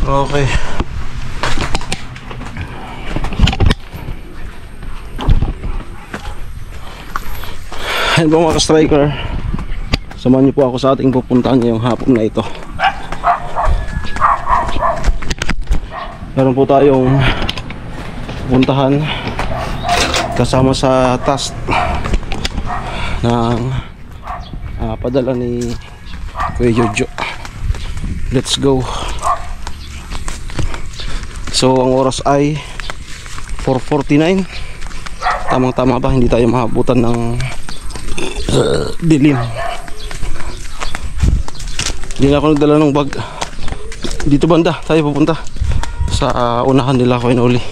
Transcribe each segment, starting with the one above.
Okay. Ayan po mga ka-striker, samahan niyo po ako sa ating pupuntahan ngayong hapon na ito. Meron po tayong puntahan kasama sa task ng padala ni Kuya Jojo. Let's go. So ang oras ay 4:49. Tamang-tama ba, hindi tayo mahabutan ng dilim. Hindi na ako nagdala ng bag. Dito banda tayo pupunta sa unahan nila ko inuli.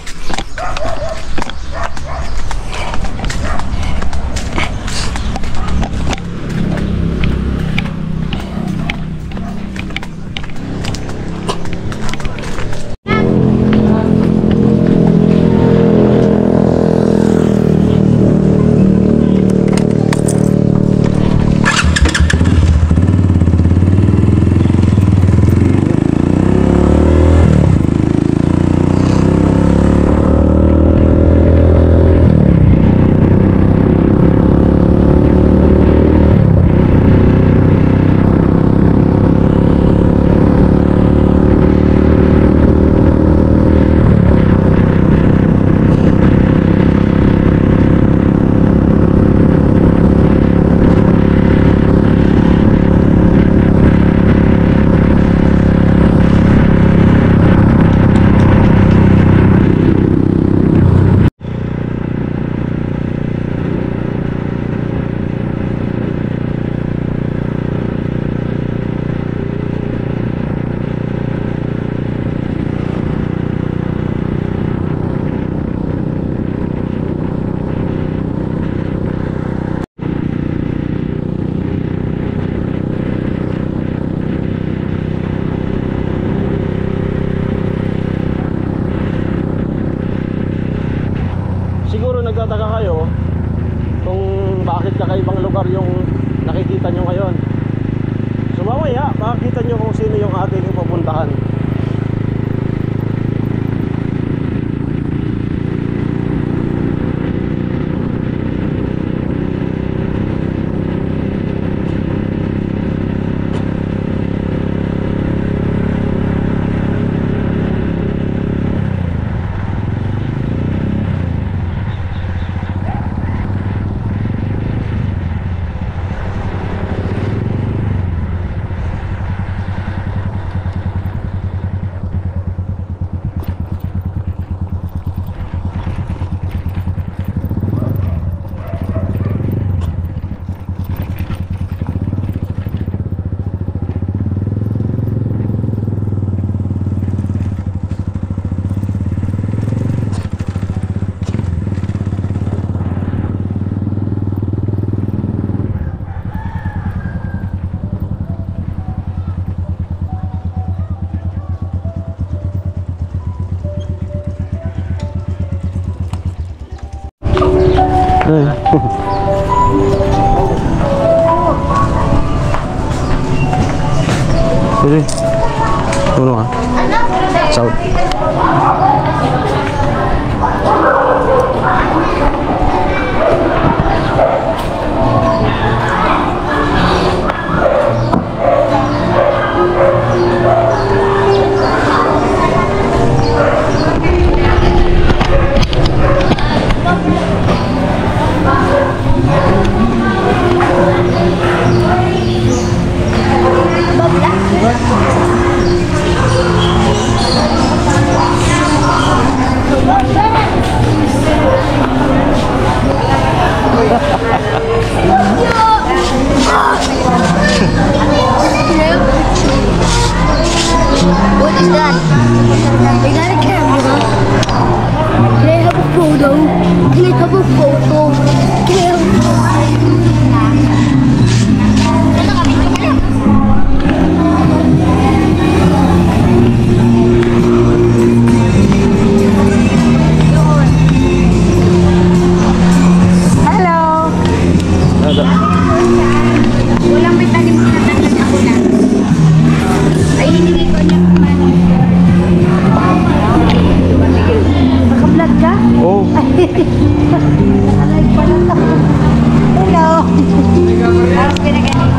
Nagtataka kayo kung bakit kakaibang lugar yung nakikita nyo ngayon. So mamaya makikita nyo kung sino yung ating pupuntahan. Sige. Tulong ha. South.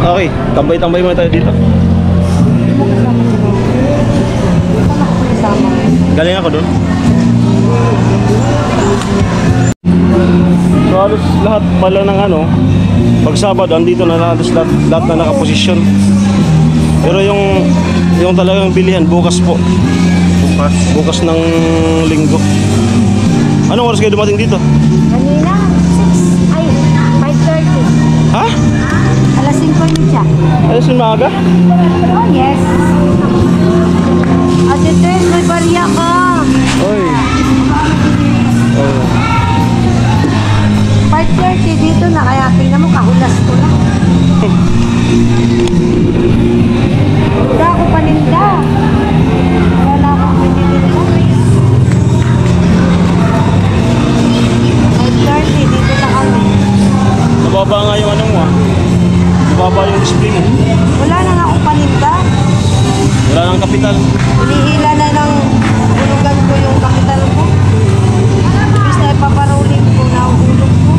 Okay, tambay-tambay muna tayo dito. Galing ako doon. So halos lahat pala ng ano, pag Sabado andito na halos lahat na nakaposisyon. Pero yung talagang bilihan bukas po. Bukas ng Linggo. Anong oras kayo dumating dito? Kanina, 6, ay, 5:30. Ha? Alas 5:30. Ayos yung maaga? Oh, yes. Ate Tess, may bariya ka. Oy. Oh. 5:30 dito na, kaya tingnan mo, kahulas ko na. Hindi ako paninda. Wala akong paninda. 5:30 dito na kami. Nababa nga yung ano mo ah. Nababa yung display mo. Wala na akong paninda. Wala nang kapital. Hinihila na ng hulugan ko yung kapital ko. Ibig na ipaparuling ko na ang hulog ko.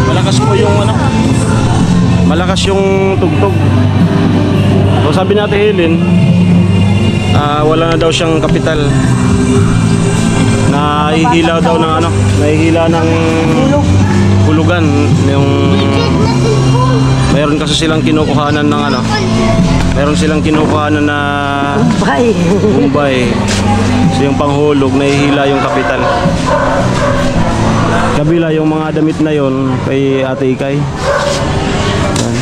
Malakas po yung ano. Malakas yung tugtog. So sabi natin Helen, wala na daw siyang kapital. Nahihila daw ng ano, nahihila ng Hulog. hulugan yung mayroon kasi silang kinukuhanan ng ano. Mayroon silang kinukuhanan na Bye. Mumbai. So yung panghulog, nahihila yung kapital. Kabila yung mga damit na yon kay Ate Ikay. Yan.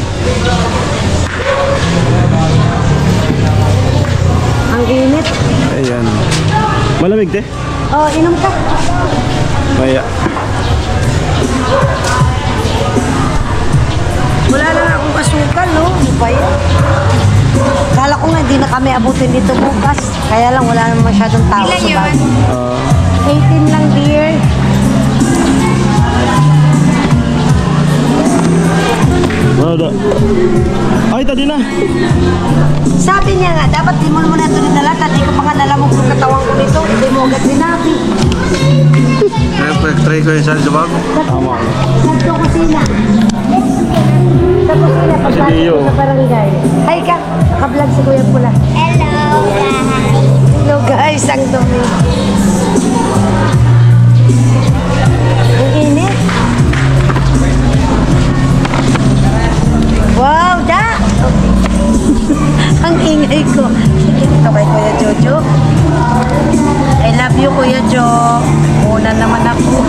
Ang init. Ayan. Malamig te? Oh, inom ka. Maya. Wala lang akong asukal, no? Ano ba yan? Kala ko nga hindi na kami abutin dito bukas. Kaya lang wala naman masyadong tao sa bahay. 18 lang, dear. Wala. Ay, tadi na. Sabi niya nga, dapat di mo naman ito dinala. Hindi ko pa nga nalamog yung katawan ko nito. Hindi mo agad sinabi. Try ko yung sali sa bago. Tama. Sa kusina. Sa kusina, pagpasok ko sa barangay. Hi ka, naka-vlog si Kuya Pula. Hello, guys. Hello, guys. Ang dumi. Ang init. Wow, da! Ang ingay ko. Ito kay Kuya Jojo. I love you, Kuya Jo. Una naman ako.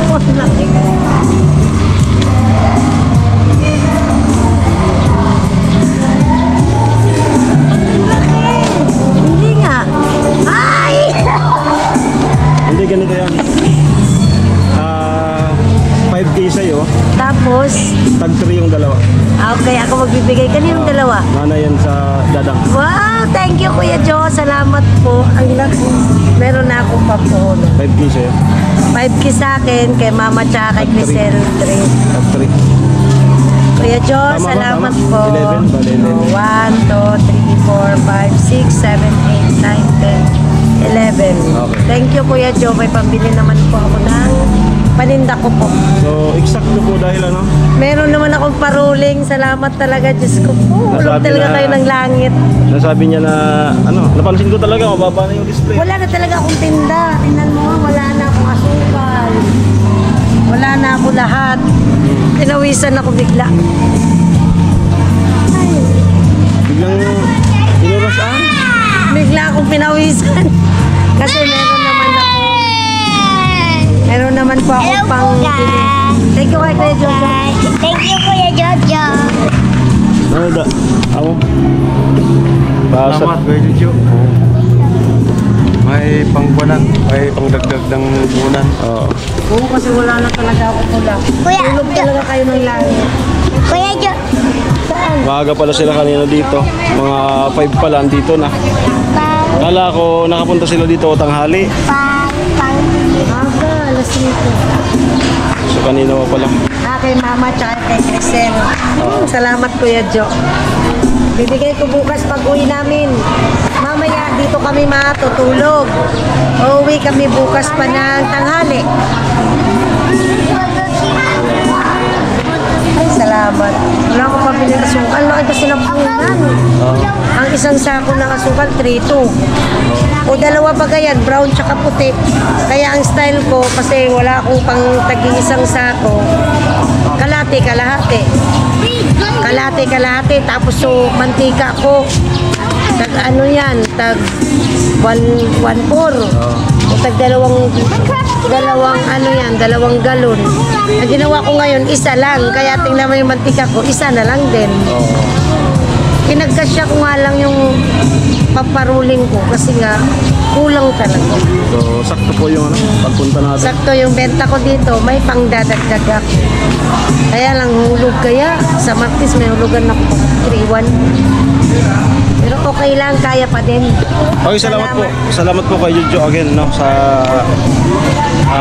Hindi nga. Ay! Hindi, ganito yan. 5K sa'yo, Tapos, tag 3 yung dalawa. okay, ako magbibigay. Kaninong dalawa? Nana yan sa dadang. Wow, thank you, Kuya Jo. Salamat po. Ang laki. Meron na akong papulo. 5K sa'yo. 5K sa akin, kay Mama tsaka kay Grisel. Tag 3. Kuya Jo, Tama ba? salamat Tama? po. 11, bali 11. 1, 2, 3, 4, 5, 6, 7, 8, 9, 10, 11. Okay. Thank you, Kuya Jo. May pambili naman po ako ng paninda ko po. So, exacto po dahil ano, Meron naman akong paruling. Salamat talaga, Diyos ko po. Ulog Nasabi talaga na- kayo ng langit. nasabi niya na, ano, napansin ko talaga, mababa na yung display. Wala na talaga akong tinda. Tingnan mo nga, wala na akong asukal. Wala na ako lahat. Tinawisan ako bigla. Ay, Biglang, inurasaan. bigla akong pinawisan. Kasi meron naman po akong pang bili. Thank you kay Kuya Jojo. Thank you, Kuya Jojo. Ano da? Ako? Salamat, Kuya Jojo. May pangbuwanan, may pangdagdag ng buwanan. Oo. Oo, kasi wala na talaga ako pula. Kuya, Tulog talaga kayo ng langit. Kuya Jojo. Saan? Maaga pala sila kanina dito. Mga 5 pala andito na. Kala ko nakapunta sila dito tanghali. Aga, alas 5. So kanina pa pala. Kay Mama tsaka kay Crisel. Salamat, Kuya Jo. Bibigay ko bukas pag uwi namin. Mamaya dito kami matutulog. Uuwi kami bukas pa ng tanghali. Ay, salamat. salamat. Wala akong pabili ng asukal. Laki kasi ng punan. Ang isang sako ng asukal, 3.2. O dalawa pa ganyan, brown tsaka puti. Kaya ang style ko, kasi wala akong pang taging isang sako, kalahati. Kalahati. Tapos so, mantika ko. Tag ano yan, tag 1.4. O tag dalawang ano yan, 2 galon. Ang ginawa ko ngayon, isa lang. Kaya tingnan mo yung mantika ko, isa na lang din. Pinagkasya ko nga lang yung paparuling ko kasi nga kulang talaga. So, sakto po yung pagpunta natin. Sakto yung benta ko dito, may pangdadagdag ako. Kaya lang hulog kaya. Sa Martis may hulugan ako 3.1. Pero okay lang, kaya pa din. Okay, salamat po. Salamat po kay Jojo again, no, sa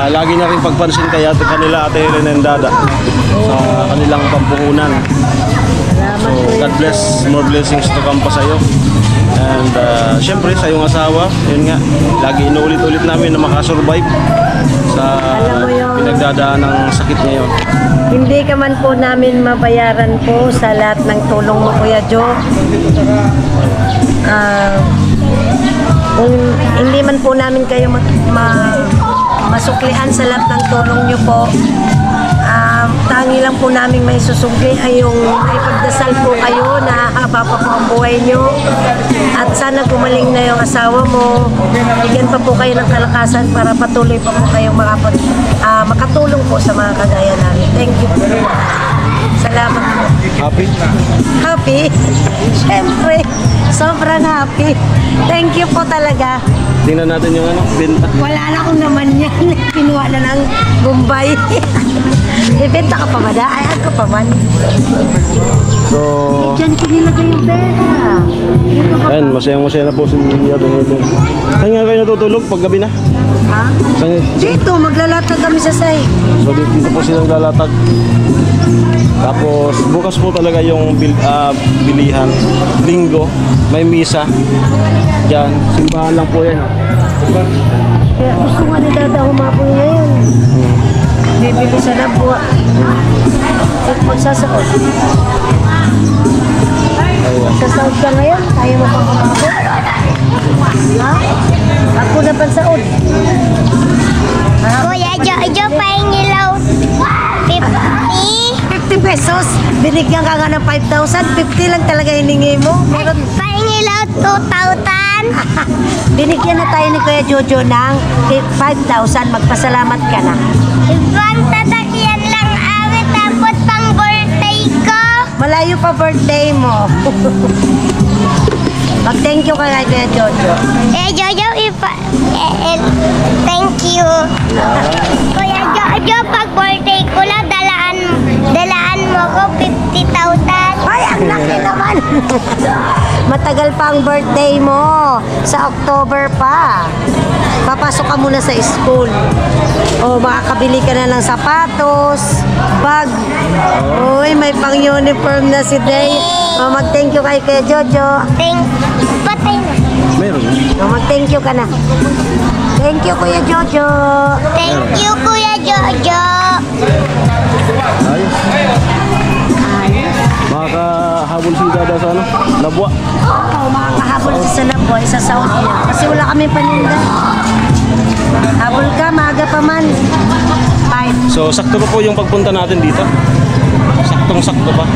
lagi na rin pagpansin kay kanila Ate Helen and Dada sa kanilang pampuhunan. So, God bless, more blessings to come pa sa iyo. And syempre sa iyong asawa, yun nga, lagi inuulit-ulit namin na makasurvive sa pinagdadaan ng sakit ngayon. Hindi ka man po namin mabayaran po sa lahat ng tulong mo, Kuya Jo. Kung hindi man po namin kayo masuklian sa lahat ng tulong nyo po, tangi lang po namin may susugli ay yung ipagdasal po kayo na haba pa po ang buhay nyo at sana gumaling na yung asawa mo, bigyan pa po kayo ng kalakasan para patuloy pa po kayong makatulong po sa mga kagaya namin. Thank you po. Salamat po. Happy? Happy? Siyempre, sobrang happy. Thank you po talaga. Tingnan natin yung benta. Wala na akong naman yan. Pinuha na ng Bombay. Ibenta ka pa ba da? Ay, ako pa man. So, Diyan ko nilagay yung pera. ayun, masayang-masaya na po si Ate Helen. Saan nga kayo natutulog pag gabi na? Ha? Dito, maglalatag kami sa sahig. So, dito po silang lalatag. Tapos, bukas po talaga yung bilihan. Linggo, may misa. Diyan, simbahan lang po yan. Kaya gusto nga ni Dada humapon ngayon. Bibili sa labwa. At magsasaot. Magsasaot ka ngayon? Kaya mo pang humapon? Ha? Ako na pansaot. Kuya Jojo, pahingilaw. 50 pesos. Binigyan ka nga ng 5,000. 50 lang talaga hiningi mo. Meron. Pahingilaw 2,000. Binigyan na tayo ni Kuya Jojo ng 5,000. Magpasalamat ka na. Ibang tatakyan lang awit tapos pang birthday ko. Malayo pa birthday mo. Mag-thank you ka kay Kuya Jojo. Jojo, thank you. Kuya Jojo, pag birthday ko lang, dalaan mo ko 50,000. Ay, ang laki naman. Matagal pa ang birthday mo. Sa October pa. Papasok ka muna sa school. O makakabili ka na ng sapatos, bag. Uy, may pang-uniform na si Day. O, mag-thank you kay Kuya Jojo. Patay na. Meron. O, mag-thank you ka na. Thank you, Kuya Jojo. Thank you, Kuya Jojo. Ayos. Makakahabol si Dada sa labwa. Oo, makakahabol sa labwa, sa South niya. Kasi wala kami paninda. Habol ka, maaga pa man. 5. So, sakto pa po yung pagpunta natin dito. Saktong-sakto pa.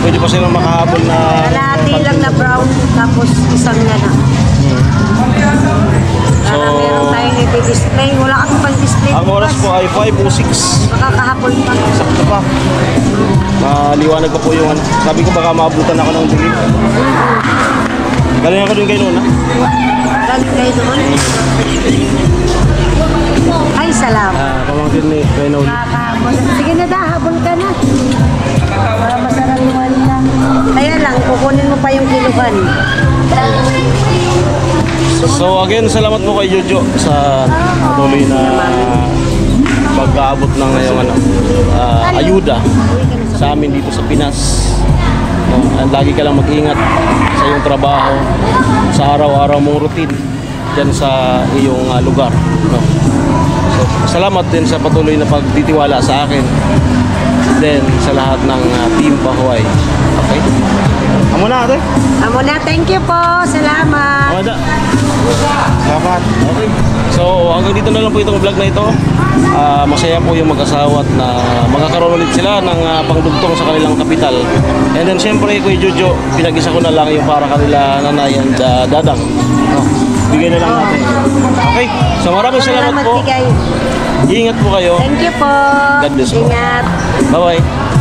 Pwede pa silang makahabol na... Kalahati lang na brown, tapos isang na na. So, Para meron tayong i-display. Wala kami pang-display. ang oras po ay 5:06. Makakahabol pa. Sakto pa. Maliwanag pa po yung sabi ko baka maabutan ako ng dilim. Galing ako din kay Nona. Galing kayo doon. Ay, salamat. Pamangkin ni kay Nona. Makakahabol. Sige na da, habol ka na. Para masaraluhan na. Kaya lang, kukunin mo pa yung kiluhan. So again, salamat po kay Jojo sa patuloy na pag-aabot ng ngayong ayuda sa amin dito sa Pinas. Lagi ka lang mag-ingat sa iyong trabaho, sa araw-araw mong routine dyan sa iyong lugar. No? So, salamat din sa patuloy na pagtitiwala sa akin then sa lahat ng Team Pahuay. Okay? Amo na ate. Amo na, thank you po. Salamat. Amo na. Salamat. Okay. So hanggang dito na lang po itong vlog na ito. Masaya po yung mag-asawa at na magkakaroon ulit sila ng pangdugtong sa kanilang kapital. And then siyempre Kuya Jojo, pinag-isa ko na lang yung para kanila nanay and dadang. No? Bigay na lang natin. Okay. So maraming salamat po. Bigay. Ingat po kayo. Thank you po. God bless po. Ingat. Bye-bye.